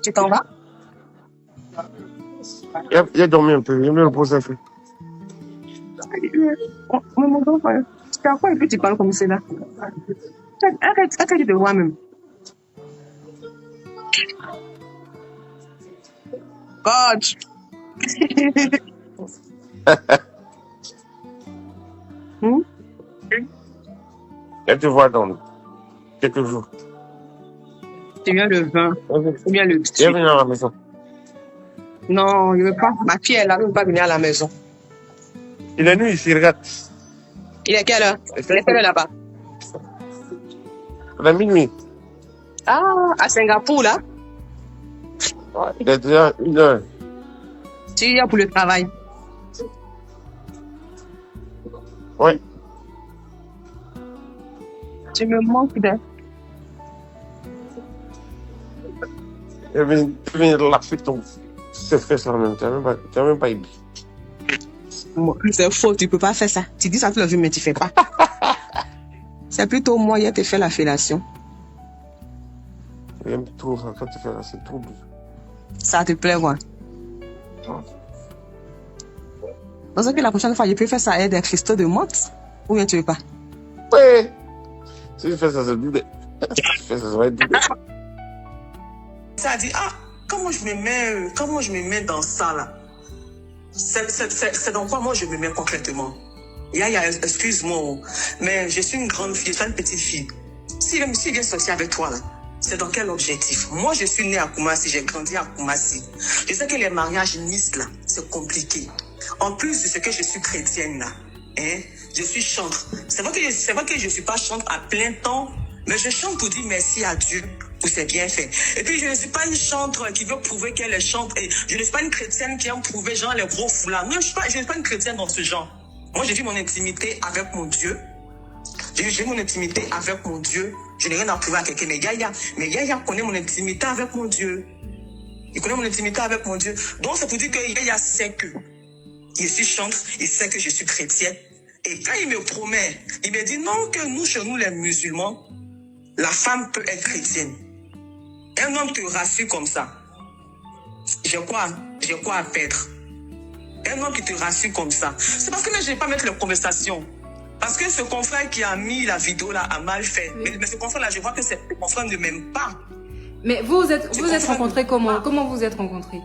Tu t'en vas? Il a dormi un peu, il me repose un peu. Mon grand frère, tu fais quoi et puis tu parles comme cela? Arrête de voir même. Coach. Hmm? Elle te voit dans quelques jours. Tu viens le 20 ou bien le Il est 18. venu à la maison. Non, il ne veut pas. Ma fille, elle ne veut pas venir à la maison. Il est nu ici, regarde. Il est quelle heure? Il est quelle heure là-bas? À minuit. Ah, à Singapour, là? Il est déjà 1h. Tu y es pour le travail. Ouais. Tu me manques de... Il est venu lapper ton... C'est fait ça en même temps. Tu n'as même pas aimé. C'est faux, tu ne peux pas faire ça. Tu dis ça tout le jour, mais tu ne fais pas. C'est plutôt moi qui ai fait la fellation. J'aime trop ça quand tu fais là, c'est trop beau. Ça te plaît, quoi? Dans ce que la prochaine fois, je peux faire ça avec des cristaux de menthe? Ou bien tu veux pas? Ouais. Si tu fais ça, c'est doux. Si tu fais ça, ça va être doux. Ça a dit, comment je me mets dans ça, là? C'est dans quoi moi je me mets concrètement? Yaya, excuse-moi, mais je suis une grande fille, je suis une petite fille. Si vient sortir avec toi, là, c'est dans quel objectif? Moi, je suis née à Koumassi, j'ai grandi à Koumassi. Je sais que les mariages Nice, là, c'est compliqué. En plus de ce que je suis chrétienne, là, hein, je suis chantre. C'est vrai que je ne suis pas chantre à plein temps, mais je chante pour dire merci à Dieu pour ses bienfaits. Et puis, je ne suis pas une chantre qui veut prouver qu'elle est chantre. Et je ne suis pas une chrétienne qui aime prouver, genre, les gros foulards. Non, je ne suis pas une chrétienne dans ce genre. Moi, j'ai vu mon intimité avec mon Dieu. J'ai mon intimité avec mon Dieu. Je n'ai rien à prouver à quelqu'un. Mais Yaya connaît mon intimité avec mon Dieu. Il connaît mon intimité avec mon Dieu. Donc, c'est pour dire que Yaya sait que je suis chantre, il sait que je suis chrétienne. Et quand il me promet, il me dit non, que nous, chez nous, les musulmans, la femme peut être chrétienne. Un homme te rassure comme ça. J'ai quoi à perdre? Un homme qui te rassure comme ça. C'est parce que je ne vais pas mettre les conversations. Parce que ce confrère qui a mis la vidéo là a mal fait. Oui. Mais ce confrère là, je vois que ce confrère ne m'aime pas. Mais vous êtes rencontrés comment? Comment vous êtes rencontrés?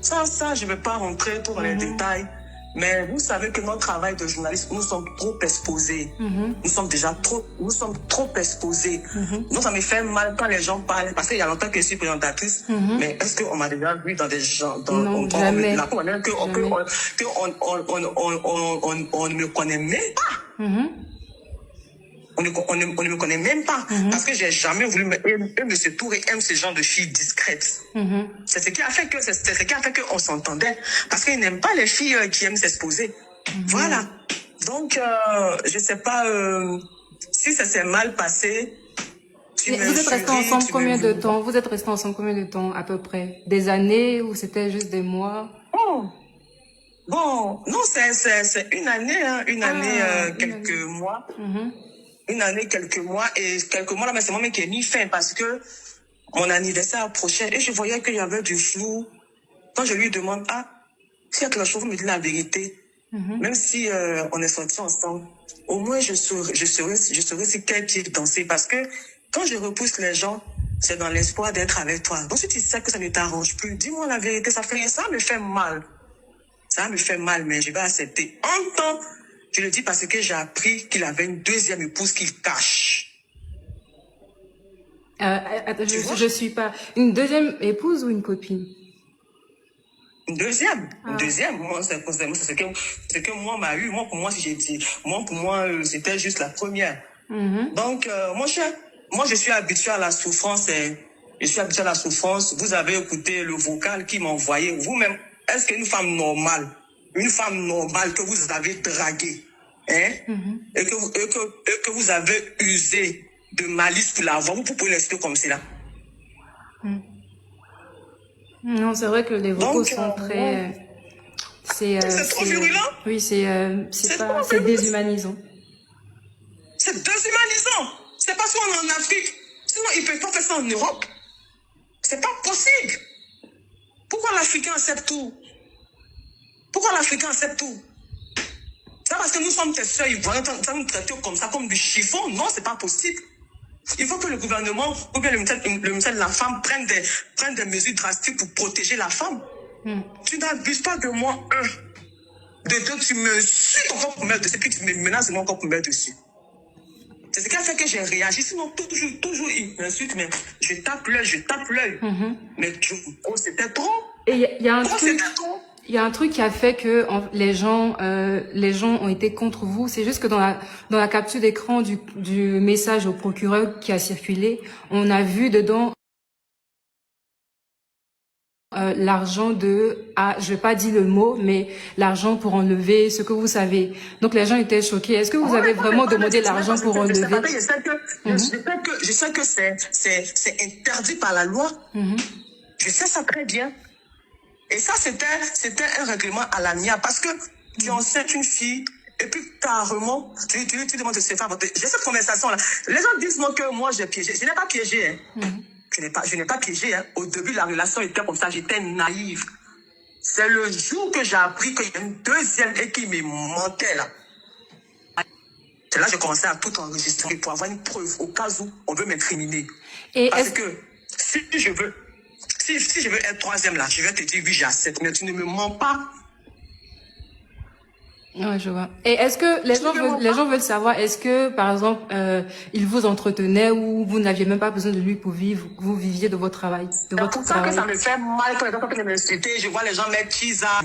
Ça, je ne vais pas rentrer trop dans les détails. Mais vous savez que notre travail de journaliste, nous sommes trop exposés. Nous sommes trop exposés. Donc, ça me fait mal quand les gens parlent. Parce qu'il y a longtemps que je suis présentatrice. Mais est-ce qu'on m'a déjà vu dans des gens... Non, jamais. On ne me connaît même pas. On ne me connaît même pas. Parce que j'ai jamais voulu... M. Touré aime ce genre de filles discrètes. C'est ce qui a fait qu'on s'entendait. Parce qu'il n'aime pas les filles qui aiment s'exposer. Voilà. Donc, je ne sais pas si ça s'est mal passé. Vous êtes restés ensemble combien de temps? Vous êtes restés ensemble combien de temps à peu près? Des années ou c'était juste des mois? Bon, non, c'est une année, hein, quelques mois. Une année, quelques mois. Et quelques mois, là, mais c'est moi qui ai mis fin parce que mon anniversaire approchait et je voyais qu'il y avait du flou. Quand je lui demande, s'il y a quelque chose, vous me dites la vérité. Même si on est sortis ensemble, au moins je saurais si quel pied danser. Parce que quand je repousse les gens, c'est dans l'espoir d'être avec toi. Donc si tu sais que ça ne t'arrange plus, dis-moi la vérité, ça me fait mal. Ça me fait mal, mais je vais accepter. En même temps, je le dis parce que j'ai appris qu'il avait une deuxième épouse qu'il cache. Attends, je suis pas... Une deuxième épouse ou une copine? Une deuxième. Moi, c'est ce que moi m'a eu. Moi, pour moi, si j'ai dit, c'était juste la première. Donc, moi, je suis habitué à la souffrance. Vous avez écouté le vocal qui m'a envoyé. Vous-même, est-ce qu'une femme normale que vous avez draguée, hein, et que vous avez usé de malice pour l'avoir, vous pouvez laisser comme cela? Non, c'est vrai que les vocaux sont très... C'est trop virulent. Oui, c'est déshumanisant. C'est déshumanisant. C'est parce qu'on est en Afrique. Si Sinon, ils ne peuvent pas faire ça en Europe. C'est pas possible. Pourquoi l'Africain accepte tout? Pourquoi l'Africain accepte tout? C'est parce que nous sommes tes sœurs ivoiriens, ça nous traiter comme ça, comme du chiffon? Non, c'est pas possible. Il faut que le gouvernement ou bien le ministère de la femme prenne des mesures drastiques pour protéger la femme. Tu n'abuses pas de moi, un. De deux, tu me suis encore pour me mettre dessus, puis tu me menaces de moi encore pour me mettre dessus. C'est ce qui a fait que j'ai réagi. Sinon, toujours, il m'insulte, mais je tape l'œil. Mais oh, c'était trop. Et il y a un Oh, truc... c'était trop. Il y a un truc qui a fait que les gens ont été contre vous. C'est juste que dans la capture d'écran du message au procureur qui a circulé, on a vu dedans l'argent je vais pas dire le mot, mais l'argent pour enlever ce que vous savez. Donc les gens étaient choqués. Est-ce que vous avez vraiment demandé l'argent pour enlever? Je sais que c'est interdit par la loi. Je sais ça très bien. Et ça, c'était un règlement à l'amiable parce que tu enceintes une fille et puis carrément, tu demandes de se faire voter. J'ai cette conversation-là. Les gens disent moi que moi j'ai piégé. Je n'ai pas piégé. Je n'ai pas piégé. Au début, la relation était comme ça. J'étais naïve. C'est le jour que j'ai appris qu'il y a une deuxième et qui me mentait là. C'est là que j'ai commencé à tout enregistrer pour avoir une preuve au cas où on veut m'incriminer. Parce que si je veux être troisième là, je vais te dire oui, j'accepte, mais tu ne me mens pas. Ouais, je vois. Et est-ce que les gens veulent savoir, est-ce que, par exemple, il vous entretenait ou vous n'aviez même pas besoin de lui pour vivre, vous viviez de votre travail, C'est pour ça que ça me fait mal quand les gens viennent m'insulter. Je vois les gens mettre Kiza,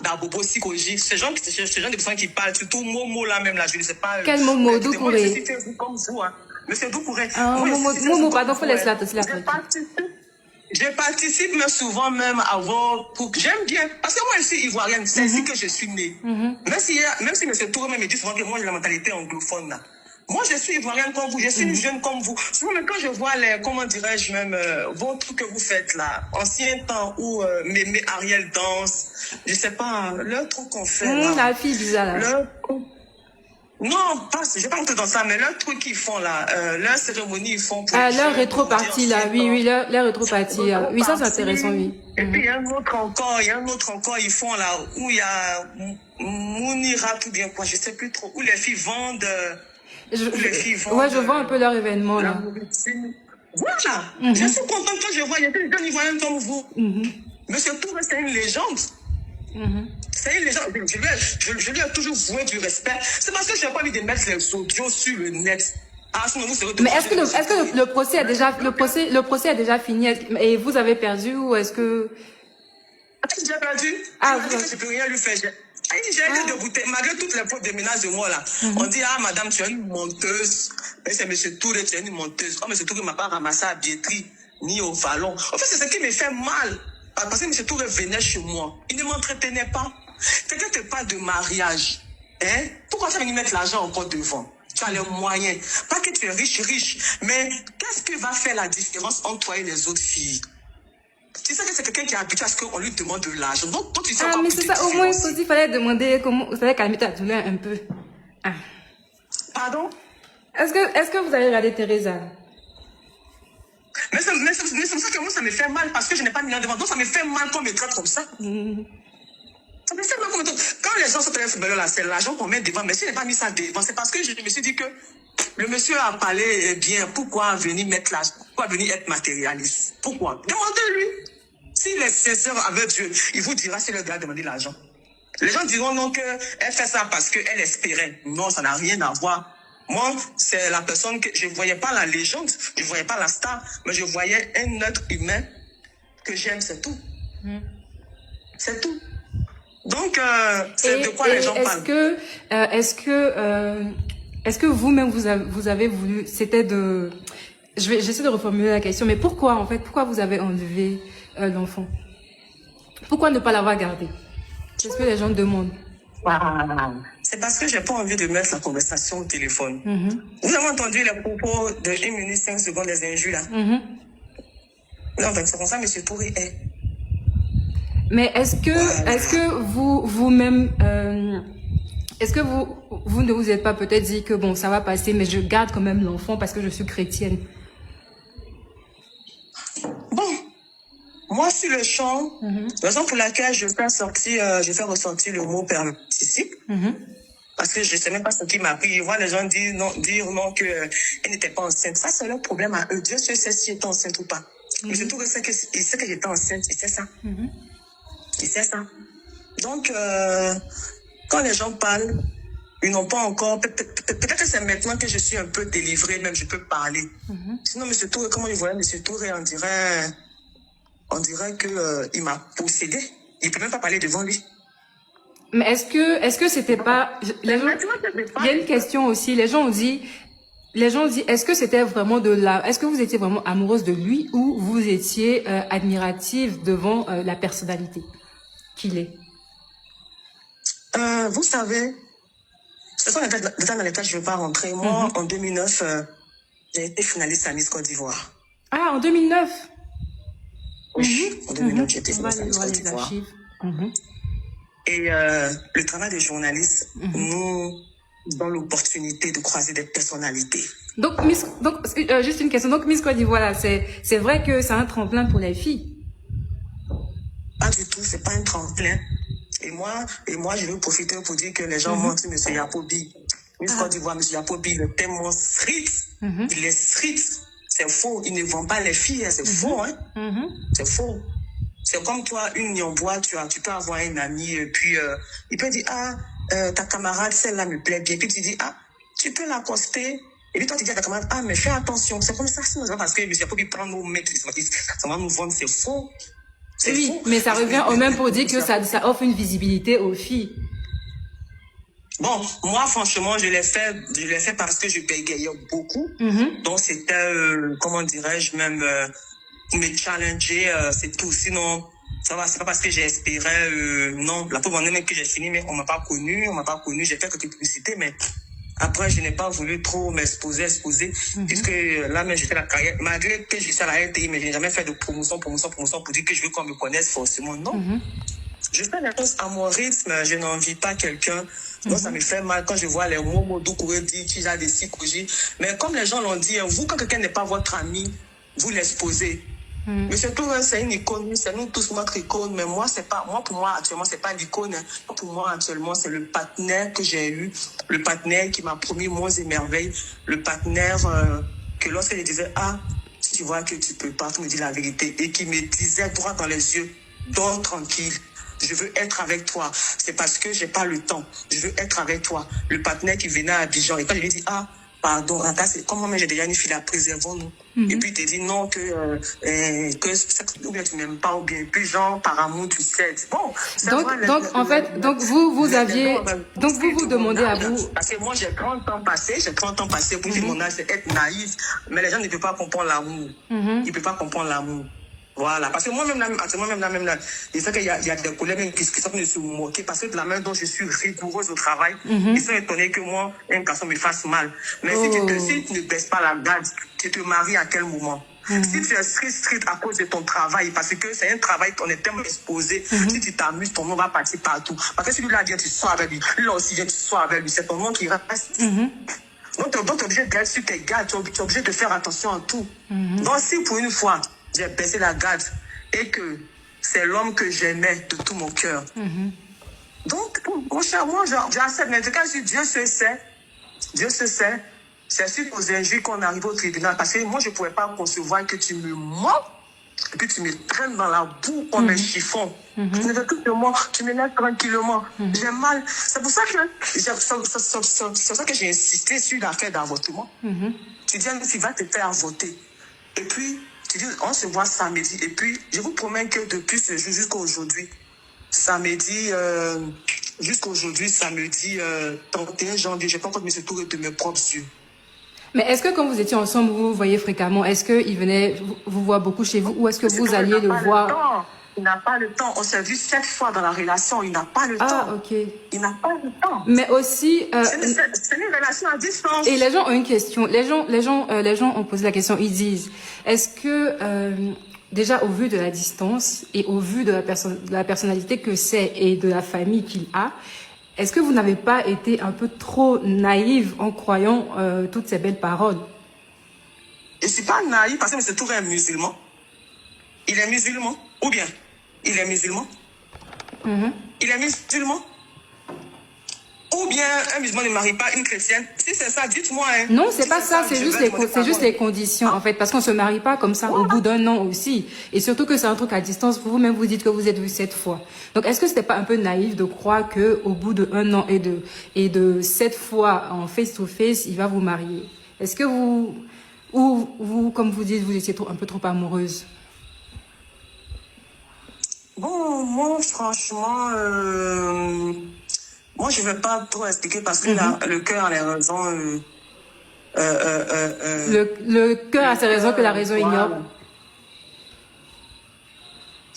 Dabobo, Psychologie. Ces gens de personnes qui parlent, surtout Momo là même là, je ne sais pas. Quel Momo? Doucouré? Je suis Facebook comme vous, hein. Monsieur Doucouré. Momo, pardon, faut laisser la Je participe mais souvent même avant pour j'aime bien parce que moi je suis ivoirienne, c'est ici que je suis née. Même si M. Touré me dit souvent que moi j'ai la mentalité anglophone là. Moi je suis ivoirienne comme vous, je suis une jeune comme vous. Souvent même quand je vois comment dirais-je même vos trucs que vous faites là, ancien temps où Mémé Ariel danse, je sais pas, leur truc qu'on fait là. La fille bizarre là. Non, je vais pas rentrer dans ça, mais leur truc qu'ils font là, leur cérémonie ils font pour leur rétro-partie là, oui, leur rétro-partie. Oui, ça c'est intéressant, oui. Et puis il y a un autre encore, ils font là, où il y a Mounira, tout bien quoi, je sais plus trop, où les filles vendent, ouais, je vois un peu leur événement là. Voilà, je suis contente quand je vois, il y a des gens ivoiriens comme vous. Monsieur Touré, c'est une légende. C'est une légende. Je lui ai toujours voué du respect. C'est parce que je n'ai pas envie de mettre les audios sur le net. Mais est-ce que le procès a déjà fini et vous avez perdu ou est-ce que... J'ai perdu. Je ne peux rien lui faire. J'ai été débouté. Malgré toutes les fautes de menaces de moi là. On dit, madame, tu es une menteuse. Mais c'est monsieur Touré, tu es une menteuse. Oh, monsieur Touré ne m'a pas ramassé à billetterie ni au vallon. En fait, c'est ce qui me fait mal. Parce que M. Touré venait chez moi. Il ne m'entretenait pas. Quelqu'un te parle de mariage. Hein? Pourquoi tu vas venir mettre l'argent encore devant? Tu as les moyens. Pas que tu es riche. Mais qu'est-ce qui va faire la différence entre toi et les autres filles? Tu sais que c'est quelqu'un qui est habitué à ce qu'on lui demande de l'argent. Donc, tu sais mais c'est ça. Au moins, il fallait demander comment... Il fallait calmer ta douleur un peu. Pardon? Est-ce que vous avez regardé Teresa? Mais c'est pour ça que moi, ça me fait mal parce que je n'ai pas mis là devant. Donc, ça me fait mal qu'on me traite comme ça. Ça me fait mal qu'on me traite. Quand les gens sont très footballeurs là, c'est l'argent qu'on met devant. Mais si je n'ai pas mis ça devant, c'est parce que je me suis dit que le monsieur a parlé bien. Pourquoi venir mettre l'argent? Pourquoi venir être matérialiste? Pourquoi? Demandez-lui. S'il est sincère avec Dieu, il vous dira si le gars a demandé l'argent. Les gens diront non qu'elle fait ça parce qu'elle espérait. Non, ça n'a rien à voir. Moi, c'est la personne que je ne voyais pas la légende, je ne voyais pas la star, mais je voyais un être humain que j'aime, c'est tout. C'est tout. Donc, c'est de quoi les gens parlent. Est-ce que vous-même, vous avez voulu, c'était de... J'essaie de reformuler la question, mais pourquoi, en fait, pourquoi vous avez enlevé l'enfant? Pourquoi ne pas l'avoir gardé? C'est ce que les gens demandent. C'est parce que j'ai pas envie de mettre la conversation au téléphone. Vous avez entendu les propos de 1 minute 5 secondes des injures là? Non, c'est comme ça, M. Touré est. Mais est-ce que vous-même, est-ce que vous ne vous êtes pas peut-être dit que bon, ça va passer, mais je garde quand même l'enfant parce que je suis chrétienne? Moi, sur le champ, la raison pour laquelle je fais ressortir le mot participe, parce que je ne sais même pas ce qui m'a pris. Je vois les gens dire non qu'elle n'était pas enceinte. Ça, c'est leur problème à eux. Dieu sait si elle était enceinte ou pas. Mais surtout, il sait que j'étais enceinte. Il sait ça. Il sait ça. Donc, quand les gens parlent, ils n'ont pas encore... Peut-être que c'est maintenant que je suis un peu délivrée, même je peux parler. Sinon, M. Touré, comment je voyais M. Touré, on dirait qu'il m'a possédé. Il ne peut même pas parler devant lui. Mais est-ce que c'était pas... Les gens, il y a une question aussi. Les gens ont dit, est-ce que c'était vraiment est-ce que vous étiez vraiment amoureuse de lui ou vous étiez admirative devant la personnalité qu'il est? Vous savez, ce sont les détails dans lesquels je ne veux pas rentrer. Moi, en 2009, j'ai été finaliste à Miss Côte d'Ivoire. Ah, en 2009? Oui, en 2009, j'ai été finaliste à Miss Côte d'Ivoire. Et le travail des journalistes nous donne l'opportunité de croiser des personnalités. Donc, juste une question. Donc, Miss Côte d'Ivoire, c'est vrai que c'est un tremplin pour les filles? Pas du tout, c'est pas un tremplin. Et moi, je veux profiter pour dire que les gens mentent M. Yapobi. Miss Côte d'Ivoire, M. Yapobi, il est tellement strict. Il est strict. C'est faux. Il ne vend pas les filles. C'est faux, hein. C'est faux. C'est comme toi, une Nyombois, tu peux avoir un ami, et puis il peut dire, ta camarade, celle-là me plaît bien. Puis tu dis, tu peux l'accoster. Et puis toi, tu dis à ta camarade, mais fais attention. C'est comme ça, sinon, c'est pas parce que M. Yapobi prend nos mecs, ça va nous vendre, c'est faux. Oui, faux. Mais ça revient au même pour dire que ça offre une visibilité aux filles. Bon, moi, franchement, je l'ai fait parce que je bégayais beaucoup. Donc, c'était, comment dirais-je, même, me challenger, c'est tout. Sinon, ça va, c'est pas parce que j'espérais, non, la pauvre année même que j'ai fini, mais on m'a pas connu, j'ai fait quelques publicités, mais après, je n'ai pas voulu trop m'exposer, puisque là, même, j'ai fait la carrière, malgré que je suis à la RTI, mais je n'ai jamais fait de promotion pour dire que je veux qu'on me connaisse forcément, non. Je fais les choses à mon rythme, je n'envie pas quelqu'un. Donc, ça me fait mal quand je vois les mots Doucouré dire qu'il y a des psychologies. Mais comme les gens l'ont dit, vous, quand quelqu'un n'est pas votre ami, vous l'exposez. Mais surtout, c'est une icône, c'est nous tous notre icône. Mais moi, pour moi, actuellement, c'est pas l'icône. Pour moi, actuellement, c'est le partenaire que j'ai eu, le partenaire qui m'a promis monts et merveilles, le partenaire que lorsque je disais, si tu vois que tu peux pas, tu me dis la vérité, et qui me disait droit dans les yeux, dors tranquille. Je veux être avec toi. C'est parce que j'ai pas le temps. Je veux être avec toi. Le partenaire qui venait à Abidjan. Et quand je lui ai dit, pardon, Rata, c'est comme moi, j'ai déjà une fille à préservons-nous. Et puis, il te dit non, que ou bien tu m'aimes pas, ou bien, puis genre, par amour, tu cèdes. Bon, vous vous demandez à vous. Parce que moi, j'ai 30 ans passé, pour dire mon âge, c'est être naïf. Mais les gens ne peuvent pas comprendre l'amour. Ils ne peuvent pas comprendre l'amour. Voilà, parce que moi-même, là, il sais qu'il y a des collègues qui sont venus se moquer parce que de la manière dont je suis rigoureuse au travail, ils sont étonnés que moi, un garçon me fasse mal. Mais si tu ne baisses pas la garde, tu te maries à quel moment? Si tu es strict à cause de ton travail, parce que c'est un travail qu'on est tellement exposé, si tu t'amuses, ton nom va partir partout. Parce que si lui-là vient, tu sors avec lui, lui-là aussi vient, tu sors avec lui, c'est ton nom qui reste. Donc, tu es obligé d'être sur tes gardes, tu es obligé de faire attention à tout. Donc, si pour une fois, j'ai baissé la garde et que c'est l'homme que j'aimais de tout mon cœur. Donc, mon cher, moi, j'accepte. Mais en tout cas, Dieu se sait. C'est suite aux injures qu'on arrive au tribunal. Parce que moi, je ne pouvais pas concevoir que tu me mens et que tu me traînes dans la boue comme un chiffon. Tu ne veux plus de moi, tu me laisses tranquillement. J'ai mal. C'est pour ça que j'ai insisté sur l'affaire d'avortement. Tu dis, tu vas te faire avorter. Et puis, tu dis, on se voit samedi. Et puis, je vous promets que depuis ce jour jusqu'à aujourd'hui, samedi 31 janvier, je n'ai pas encore mis ce tour de mes propres yeux. Mais est-ce que quand vous étiez ensemble, vous vous voyez fréquemment? Est-ce qu'il venait vous voir beaucoup chez vous ou est-ce que vous alliez le voir? Il n'a pas le temps. On s'est vu 7 fois dans la relation. Il n'a pas le temps. Ah, ok. Il n'a pas le temps. Mais aussi... c'est une relation à distance. Et les gens ont une question. Les gens ont posé la question. Ils disent, est-ce que... déjà, au vu de la distance et au vu de la personnalité que c'est et de la famille qu'il a, est-ce que vous n'avez pas été un peu trop naïve en croyant toutes ces belles paroles? Je ne suis pas naïve parce que c'est tout un musulman. Il est musulman. Ou bien, il est musulman. Il est musulman. Ou bien, un musulman ne marie pas une chrétienne. Si c'est ça, dites-moi. Hein. Non, c'est si pas ça, c'est juste les parole. conditions, en fait, parce qu'on se marie pas comme ça au bout d'un an aussi. Et surtout que c'est un truc à distance, vous-même vous dites que vous êtes vus 7 fois. Donc, est-ce que c'était pas un peu naïf de croire que au bout d'1 an et de 7 fois en face-to-face, il va vous marier? Est-ce que vous, comme vous dites, vous étiez un peu trop amoureuse? Bon, moi, franchement, moi, je ne vais pas trop expliquer parce que le cœur a les raisons. Le cœur a ses raisons que la raison ignore.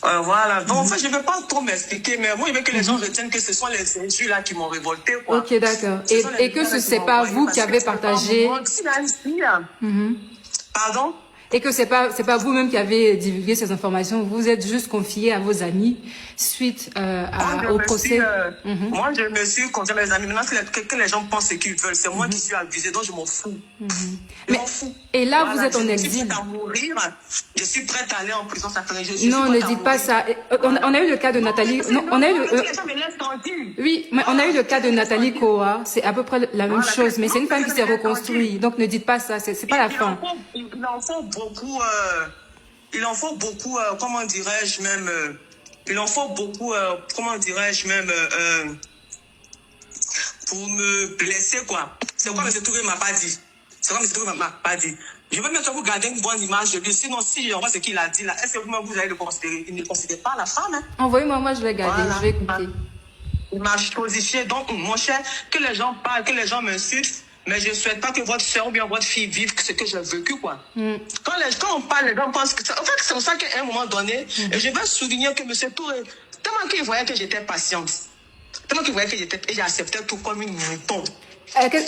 Voilà. Donc, en fait, je ne vais pas trop m'expliquer, mais moi, je veux que les gens retiennent que ce sont les injures-là qui m'ont révolté, quoi. Ok, d'accord. Et que ce n'est pas vous qui avez partagé. Pardon? Et que c'est pas vous-même qui avez divulgué ces informations, vous êtes juste confié à vos amis suite au procès. Moi, je me suis confié à mes amis. Maintenant, que les gens pensent ce qu'ils veulent, c'est moi qui suis abusée, donc je m'en fous. Je m'en fous. Et là, Voilà, vous êtes en Je exil. suis prête à mourir, je suis prête à aller en prison. Non, ne dites pas ça. On a eu le cas de Nathalie. Non, on a eu oui, mais on a eu le cas de Nathalie Koa. C'est à peu près la même chose, mais c'est une femme qui s'est reconstruite. Donc ne dites pas ça. C'est pas la fin. Il en faut beaucoup. Il en faut beaucoup. Comment dirais-je même. Il en faut beaucoup. Comment dirais-je même. Pour me blesser, quoi. C'est quoi M. Touré m'a pas dit. C'est quoi M. Touré m'a pas dit. Je veux mettre vous garder une bonne image de lui. Sinon, si on voit ce qu'il a dit là, est-ce que vous allez le considérer? Il ne considère pas la femme. Hein? Envoyez-moi, moi je vais garder, voilà. Je vais écouter. Il m'a positionné. Donc, mon cher, que les gens parlent, que les gens m'insultent, mais je ne souhaite pas que votre soeur ou bien votre fille vive ce que j'ai vécu, quoi. Quand on parle, les gens pensent que... En fait, c'est pour ça qu'à un moment donné, et je vais souligner que M. Touré, tellement qu'il voyait que j'étais patiente, tellement qu'il voyait que j'ai accepté tout comme une mouton.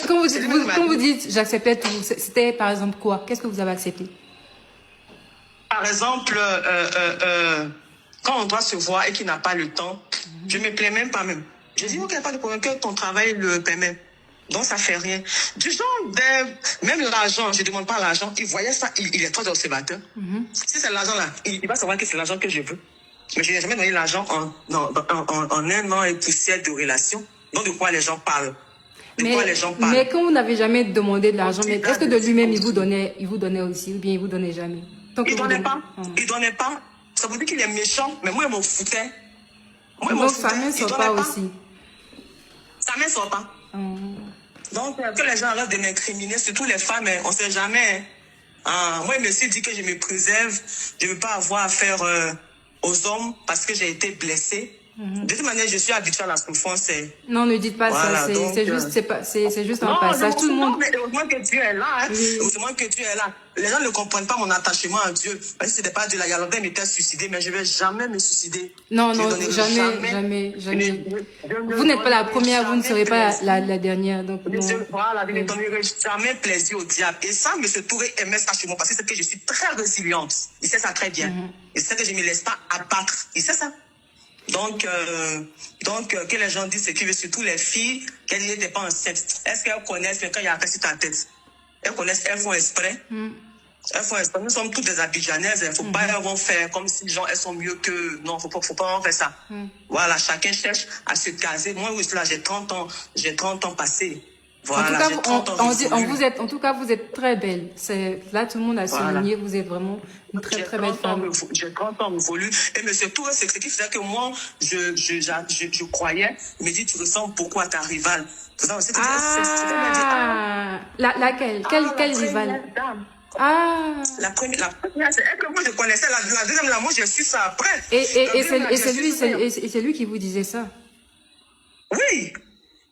Quand vous dites j'acceptais tout, c'était par exemple quoi? Qu'est-ce que vous avez accepté? Par exemple, quand on doit se voir et qu'il n'a pas le temps, je ne me plains même pas même. Je dis, ok, pas de problème, que ton travail le permet. Donc, ça ne fait rien. Du genre, même l'argent, je ne demande pas l'argent, il voyait ça, il est très observateur. Si c'est l'argent là, il va savoir que c'est l'argent que je veux. Mais je n'ai jamais donné l'argent en 1 an et poussière de relation. Donc, de quoi les gens parlent? Mais quand vous n'avez jamais demandé de l'argent, est-ce que de lui-même, il vous donnait aussi, ou bien il vous donnait jamais? Il ne donnait pas. Il donnait pas. Ça veut dire qu'il est méchant, mais moi, il m'en foutait. Donc, sa main ne sort pas aussi. Sa main ne sort pas. Donc, que les gens arrêtent de m'incriminer, surtout les femmes, on ne sait jamais. Moi, il me suis dit que je me préserve, je ne veux pas avoir affaire aux hommes parce que j'ai été blessée. De toute manière, je suis habituée à la souffrance. Non, ne dites pas ça. C'est juste un passage. Tout le monde. Mais heureusement que Dieu est là. Hein. Oui. Heureusement que Dieu est là. Les gens ne comprennent pas mon attachement à Dieu. Si ce n'était pas Dieu, la Yalanda m'était suicidée, mais je ne vais jamais me suicider. Non, jamais. Vous n'êtes pas la première, vous ne serez pas la dernière. Donc, voilà, je ne donnerai jamais plaisir au diable. Et ça, M. Touré aimait ça chez moi parce que c'est que je suis très résiliente. Il sait ça très bien. Il sait que je ne me laisse pas abattre. Il sait ça. Donc, que les gens disent ce qu'ils veulent, surtout les filles, qu'elles n'étaient pas enceintes. Est-ce qu'elles connaissent quand il y a un sur ta tête? Elles connaissent, elles font exprès. Elles font exprès. Nous sommes toutes des Abidjanaises. Il ne faut pas elles vont faire comme si genre, elles sont mieux que... Non, faut pas faire ça. Voilà, chacun cherche à se caser. Moi, oui, là, j'ai 30 ans passés. Voilà, en tout cas, vous êtes très belle. Là, tout le monde a souligné, vous êtes vraiment une très, très belle femme. J'ai 30 ans évolué. Et M. Touré, c'est ce qui faisait que moi, je croyais. Il me dit, tu ressembles beaucoup à ta rivale. Laquelle? Quelle rivale? La première, c'est elle que moi je connaissais. La deuxième, là, moi, j'ai su ça après. Et c'est lui qui vous disait ça? Oui.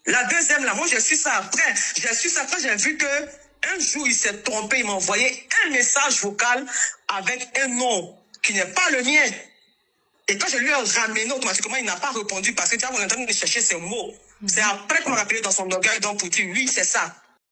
La deuxième, là, moi, j'ai su ça après. J'ai su ça après, j'ai vu que un jour, il s'est trompé, il m'a envoyé un message vocal avec un nom qui n'est pas le mien. Et quand je lui ai ramené automatiquement, il n'a pas répondu parce que tu vois, on est en train de chercher ces mots. C'est après qu'on m'a rappelé dans son orgueil, donc pour dire, oui, c'est ça.